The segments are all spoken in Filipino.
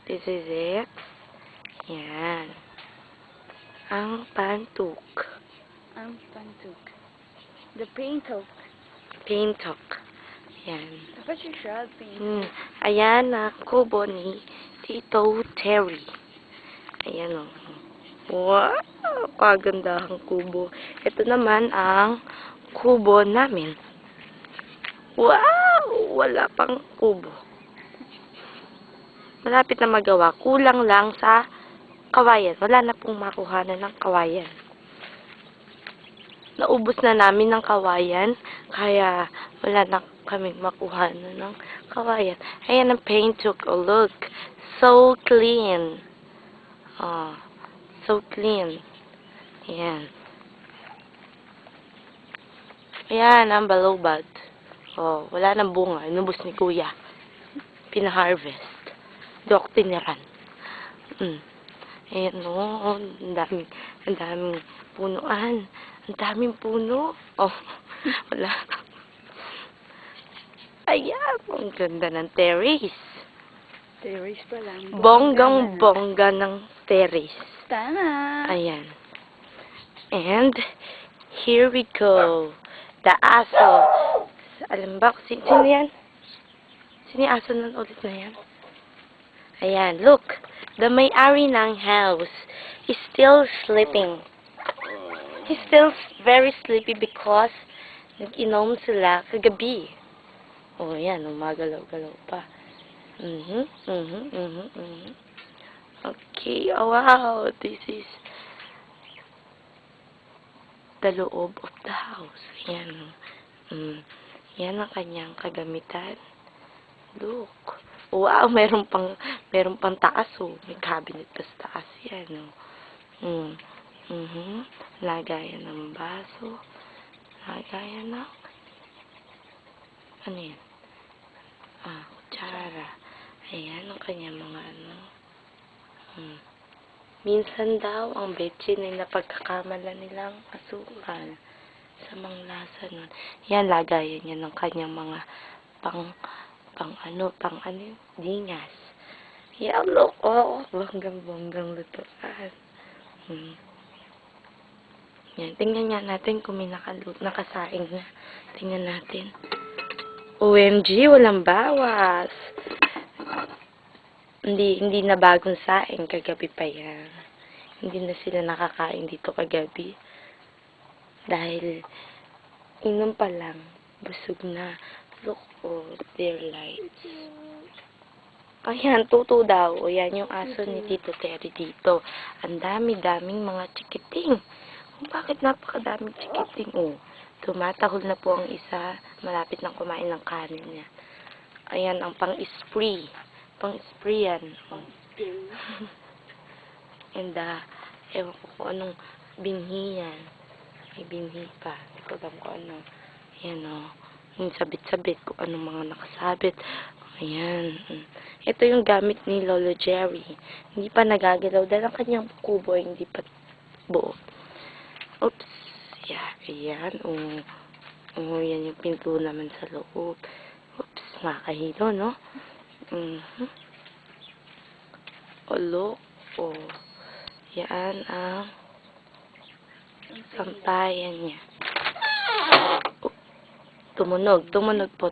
This is it. Yan. Ang pantuk. Ang pantuk. The paintok. Paintok. Yan. Dapat yung shell paint. Ayan na kubo ni Tito Terry. Ayan o. Wow! Kagandahang kubo. Ito naman ang kubo namin. Wow! Wala pang kubo. Malapit na magawa. Kulang lang sa kawayan. Wala na pong makuhanan ng kawayan. Naubos na namin ng kawayan. Kaya wala na kaming makuhanan ng kawayan. Ayan ang paintuk. Oh, look. So clean. Oh, so clean. Ayan. Ayan ang balobad. Oh, wala nang bunga. Inubos ni Kuya. Pina-harvest. Dok tiniran. Ayan o. Ang daming punuan. Ang daming puno. Oh, wala. Ayan. Ang ganda ng terrace. Terrace pa lang. Bonggang-bongga ng terrace. Tama. Ayan. And, here we go. The aso. Alam ba kung sino yan? Sino yung aso nun ulit na yan? Ayan, look. The may-ari ng house is still sleeping. He's still very sleepy because nag-inom sila kagabi. Oh, yan. Umagalaw-galaw pa. Okay. Oh, wow. This is the loob of the house. Yan. Yan ang kanyang kagamitan. Look. Wow, meron pang taas, oh. May cabinet pa sa taas yan, oh. Lagayan ng baso. Lagayan ng ano yan? Kutsara. Ayan ang kanyang mga ano. Minsan daw, ang betchin ay napagkakamala nilang asukal sa mga lasa nun. Yan, lagayan niya ng kanyang mga pang dingas. Yeah, look, oh, bonggang lutuan. Yan, tingnan nga natin kung may nakasaing na. Tingnan natin. OMG, walang bawas. Hindi na bagong saing, kagabi pa yan. Hindi na sila nakakain dito kagabi. Dahil, inom pa lang, busog na. Look, oh, their lights. Ayan, tuto daw. O, yan yung aso ni Tito Terry dito. Ang dami-daming mga chikiting. Bakit napakadaming chikiting? Oh, tumatahol na po ang isa. Malapit nang kumain ng kanin niya. Ayan, ang pang-spree. Pang-spree yan. Oh. And, ewan ko kung anong binhi yan. May binhi pa. Hindi ko alam kung ano. Ayan, oh. Yung sabit-sabit, kung anong mga nakasabit. Ayan. Ito yung gamit ni Lolo Jerry. Hindi pa nagagalaw dahil ang kanyang kubo ay hindi pa buo. Oops. Yeah, ayan. Oh, yan yung pinto naman sa loob. Oops. Makahilo, no? Olo. Oh. Yan ang sampayan niya. Tumunog po.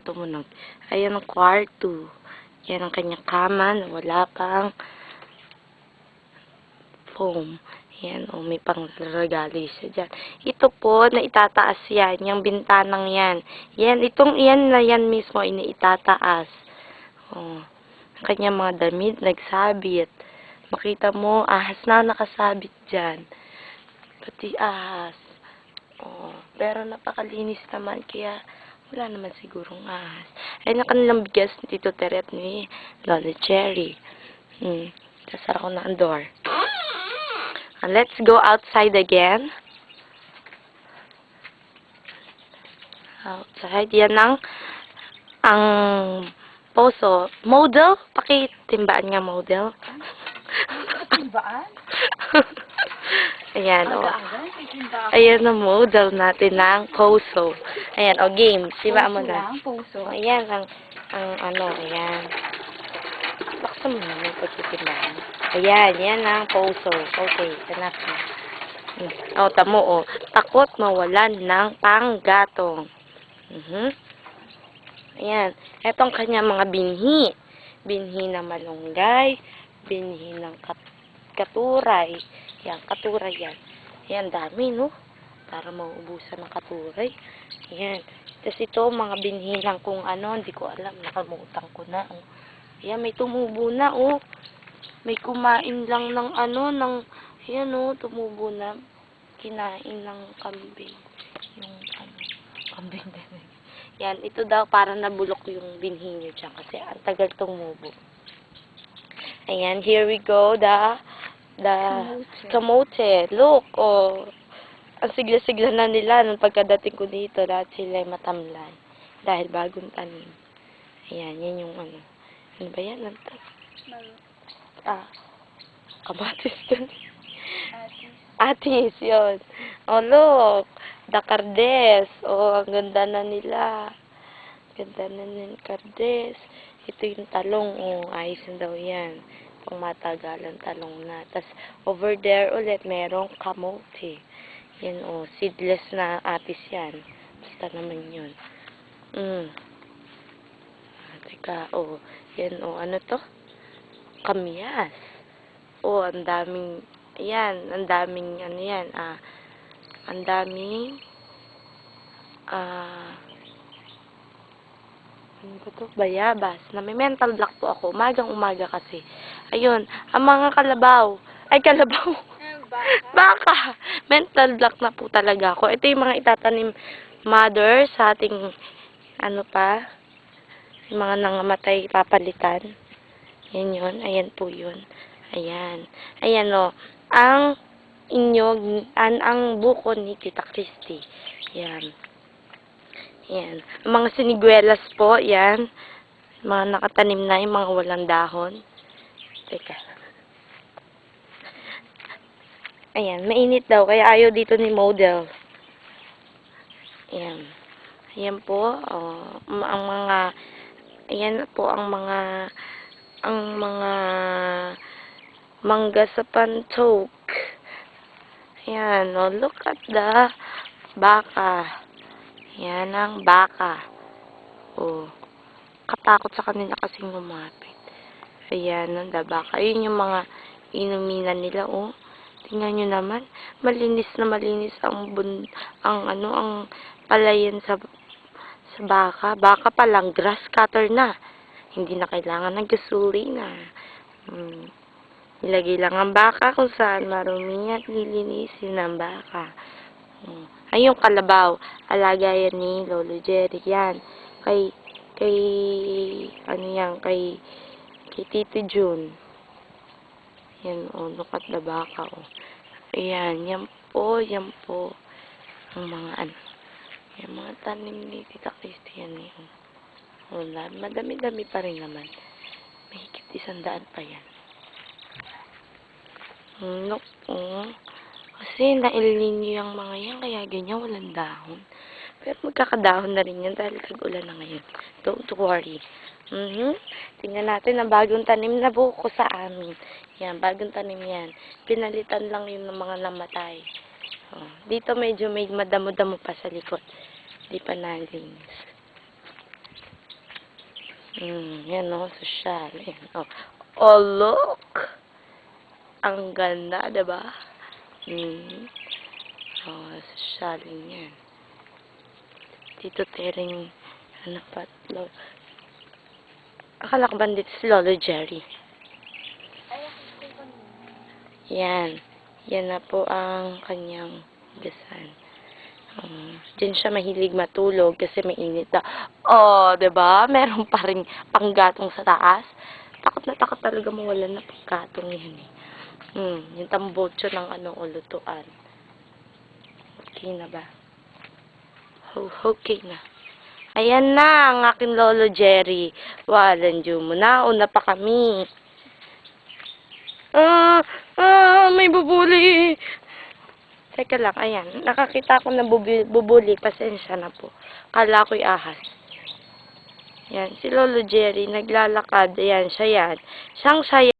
Ayan ang kwarto. Yan ang kanyang kama na wala pang foam. Yan, oh, may pang-regali siya dyan. Ito po, na itataas yan. Yung bintanang yan. Yan mismo, iniitataas. Oh, ang kanyang mga damit, nagsabit. Makita mo, ahas na nakasabit dyan. Pati ahas. Oh, pero napakalinis naman, kaya wala naman sigurong ahas. Ay, na kanilang bigas ni Tito Terry at ni Lolo Jerry. Sasara ko na ang door. And let's go outside again. Outside. Yan ang poso. Model? Pakitimbaan nga model. Timbaan? Ayan, o. Ayan ang model natin ng poso. Ayan, o, game. Sibaan mo na. Poso. Ayan, ang ayan. Buksan mo na yung pagtitimbahan. Ayan, yan ang puso. Okay, enough na. O, tamo o. Takot mawalan ng panggatong. Ayan. Etong kanya mga binhi. Binhi na malunggay. Binhi ng katuray. Yan, katuray yan. Ayan, dami, no? Para mauubusan ng katuray. Ayan. Tapos ito, mga binhi lang kung ano, hindi ko alam. Nakalimutan ko na. Oh. Ayan, may tumubo na, oh. May kumain lang ng ano, ng, ayan, oh, tumubo na. Kinain ng kambing. Yung, ano, kambing din. Yan, ito daw para nabulok yung binhi nyo dyan kasi ang tagal tumubo. Ayan, here we go, the kamote. Look, oh. Ang sigla-sigla na nila nung pagkadating ko dito dahil sila ay matamlay. Dahil bagong tanim. Ayan, yan yung ano. Ano ba yan? Kamatis dun. Atis, yun. Oh, look. The kardes. Oh, ang ganda na nila. Ganda na ng kardes. Ito yung talong. Oh, ayos na daw yan. Pang matagalan talong na. Tapos, over there ulit, merong kamote. Yan, oh. Seedless na atis yan. Basta naman yun. Teka, oh. Yan, oh. Ano to? Kamyas. Oh, ang daming, ayan, ang daming, ano yan, ang daming, ano ba to? Bayabas. Na may mental block po ako. Umagang-umaga kasi. Ayun, ang mga kalabaw. Ay, kalabaw. Baka. Mental block na po talaga ako. Ito yung mga itatanim mother sa ating, ano pa, yung mga nangamatay papalitan. Yan yun. Ayan po yun. Ayan. Ayan o. Ang inyog, ang buko ni Tita Christy. Yan. Yan. Ang mga siniguelas po, yan. Mga nakatanim na, yung mga walang dahon. Teka. Ayan. Mainit daw, kaya ayaw dito ni model. Ayan. Ayan po. Ang mga, ayan po ang mga mangga sa pantok. Ayan, oh, look at the baka. Ayan ang baka. Oh, katakot sa kanila kasing lumapit. Ayan, ang the baka. Ayun yung mga inuminan nila, oh. Tingnan nyo naman, malinis na malinis ang ang palayan sa baka. Baka pa lang, grass cutter na. Hindi na kailangan ng gasolina. Ilagay lang ang baka kung saan marumi at lilinisin ang baka. Ay, yung kalabaw. Alaga yan ni Lolo Jerry. Yan. Kay Tito June. Yan, oh. Look at the baka, oh. Ayan. Yan po. Ang mga, yung mga tanim ni Tita Christy yan, eh. Wala. Madami-dami pa rin naman. Mahigit 100 pa yan. Look, oh. Kasi nailiniyo yung mga yan, kaya ganyan, walang dahon. Pero magkakadahon na rin yan dahil tag-ulan na ngayon. Don't worry. Tingnan natin ang bagong tanim na buko sa amin. Yan, bagong tanim yan. Pinalitan lang yun ng mga namatay. Oh. Dito medyo may madamo-damo pa sa likod. Di pa nalinis. Yan, oh, social. Yan, oh. Oh, look! Ang ganda, diba? Oh, social yan. Dito tering, ano pa, akala ko ba dito si Lolo Jerry? Yan. Yan na po ang kanyang gasan. Diyan siya mahilig matulog kasi mainit na. Oh, diba? Meron pa rin panggatong sa taas. Takot na takot talaga mawalan na panggatong yan eh. Yung tambotso ng ulutuan. Okay na ba? Okay na. Ayan na ang aking Lolo Jerry. Walang Diyo mo. Nauna pa kami. May bubuli. Teka lang, ayan. Nakakita ko na bubuli. Pasensya na po. Kala ko'y ahas. Yan, si Lolo Jerry, naglalakad. Ayan, siya yan. Siyang saya.